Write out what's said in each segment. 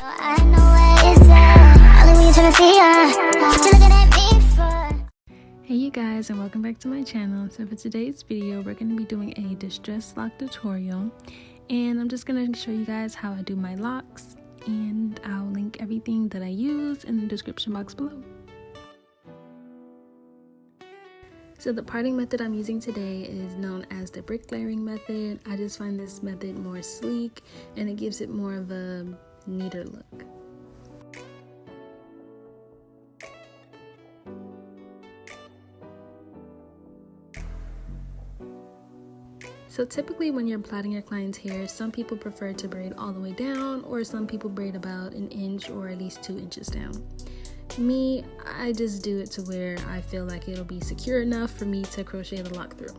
Hey you guys, and welcome back to my channel. So for today's video, we're going to be doing a distress lock tutorial, and I'm just going to show you guys how I do my locks, and I'll link everything that I use in the description box below. So the parting method I'm using today is known as the brick layering method. I just find this method more sleek and it gives it more of a neater look. So typically when you're plaiting your client's hair, some people prefer to braid all the way down, or some people braid about an inch or at least 2 inches down. Me, I just do it to where I feel like it'll be secure enough for me to crochet the lock through.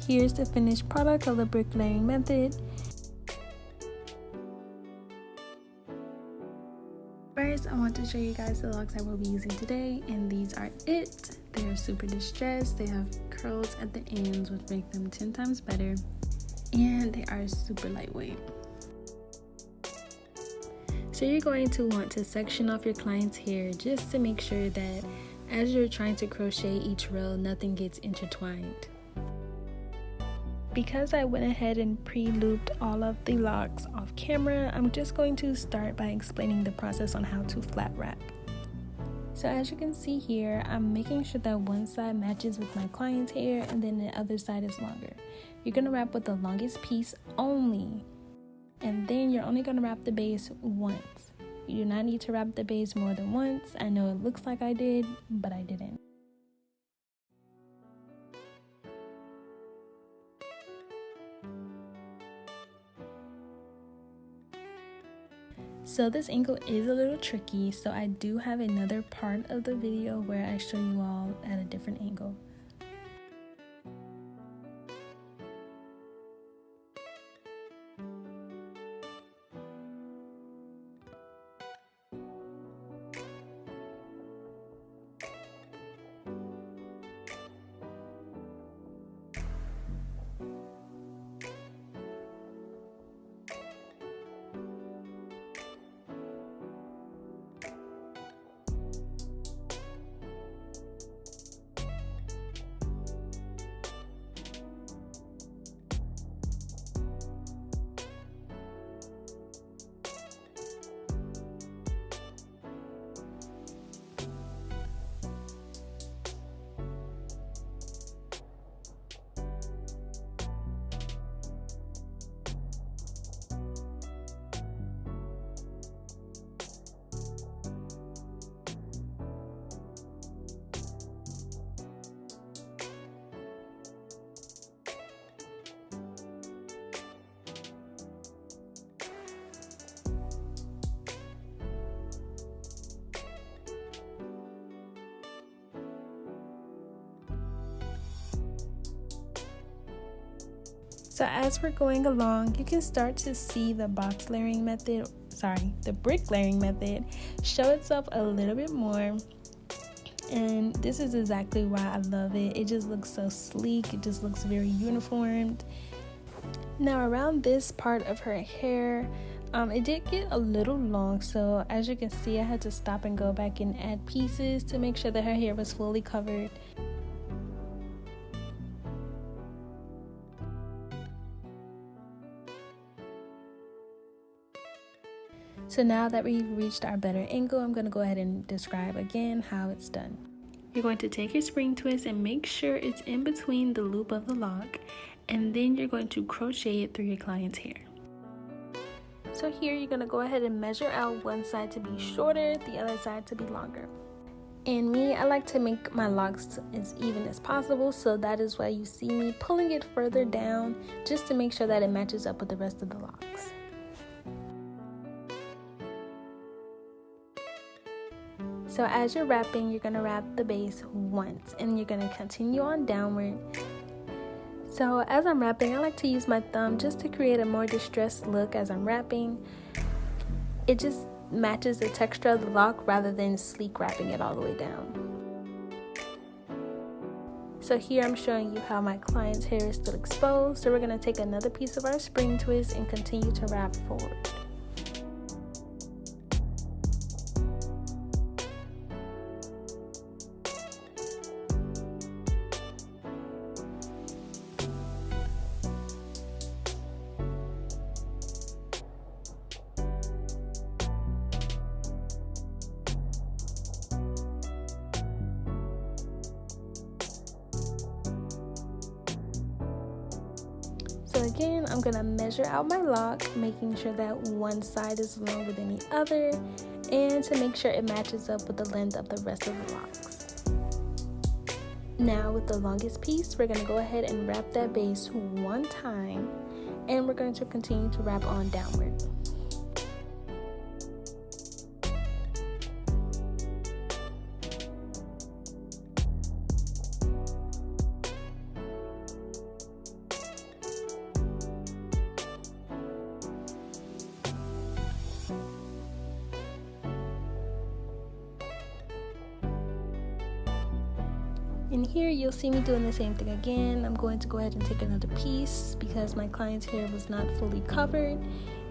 Here's the finished product of the brick layering method. First, I want to show you guys the locks I will be using today, and these are it. They are super distressed. They have curls at the ends, which make them 10 times better, and they are super lightweight. So you're going to want to section off your client's hair just to make sure that as you're trying to crochet each row, nothing gets intertwined. Because I went ahead and pre-looped all of the locks off camera, I'm just going to start by explaining the process on how to flat wrap. So as you can see here, I'm making sure that one side matches with my client's hair and then the other side is longer. You're going to wrap with the longest piece only, and then you're only going to wrap the base once. You do not need to wrap the base more than once. I know it looks like I did, but I didn't. So this angle is a little tricky, so I do have another part of the video where I show you all at a different angle. So as we're going along, you can start to see the brick layering method show itself a little bit more. And this is exactly why I love it. It just looks so sleek. It just looks very uniformed. Now around this part of her hair, it did get a little long, so as you can see, I had to stop and go back and add pieces to make sure that her hair was fully covered. So now that we've reached our better angle, I'm going to go ahead and describe again how it's done. You're going to take your spring twist and make sure it's in between the loop of the lock, and then you're going to crochet it through your client's hair. So here you're going to go ahead and measure out one side to be shorter, the other side to be longer. And me, I like to make my locks as even as possible, so that is why you see me pulling it further down just to make sure that it matches up with the rest of the locks. So as you're wrapping, you're going to wrap the base once and you're going to continue on downward. So as I'm wrapping, I like to use my thumb just to create a more distressed look as I'm wrapping. It just matches the texture of the lock rather than sleek wrapping it all the way down. So here I'm showing you how my client's hair is still exposed. So we're going to take another piece of our spring twist and continue to wrap forward. So again, I'm going to measure out my lock, making sure that one side is longer than the other, and to make sure it matches up with the length of the rest of the locks. Now with the longest piece, we're going to go ahead and wrap that base one time, and we're going to continue to wrap on downward. And here you'll see me doing the same thing again. I'm going to go ahead and take another piece because my client's hair was not fully covered.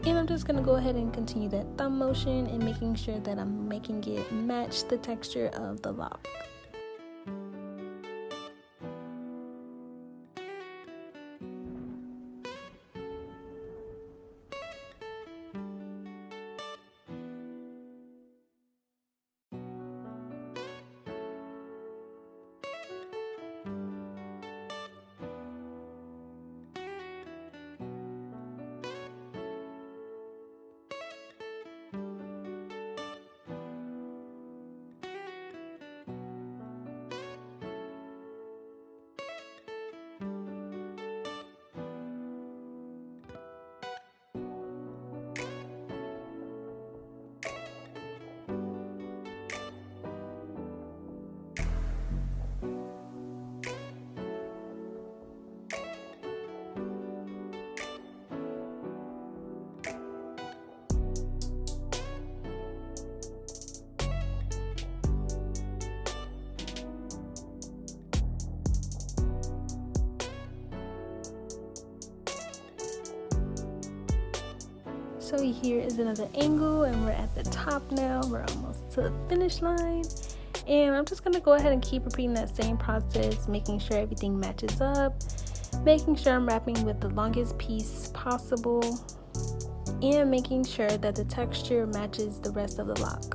And I'm just going to go ahead and continue that thumb motion and making sure that I'm making it match the texture of the lock. So here is another angle and we're at the top now. We're almost to the finish line. And I'm just going to go ahead and keep repeating that same process, making sure everything matches up, making sure I'm wrapping with the longest piece possible, and making sure that the texture matches the rest of the lock.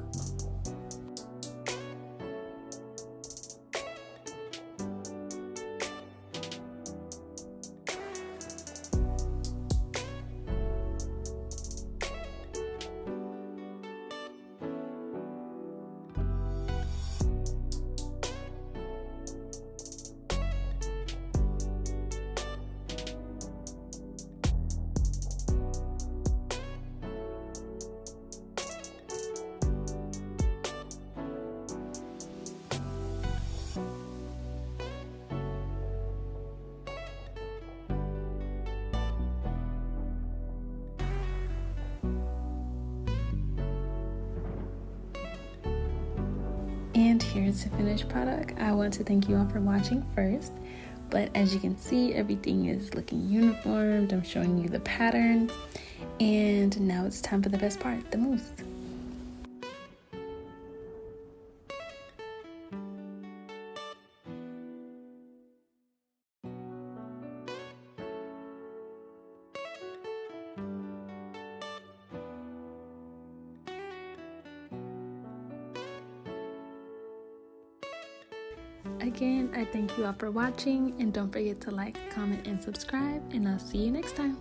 And here's the finished product. I want to thank you all for watching first, but as you can see, everything is looking uniformed. I'm showing you the pattern, and now it's time for the best part, the mousse. Again, I thank you all for watching, and don't forget to like, comment, and subscribe, and I'll see you next time.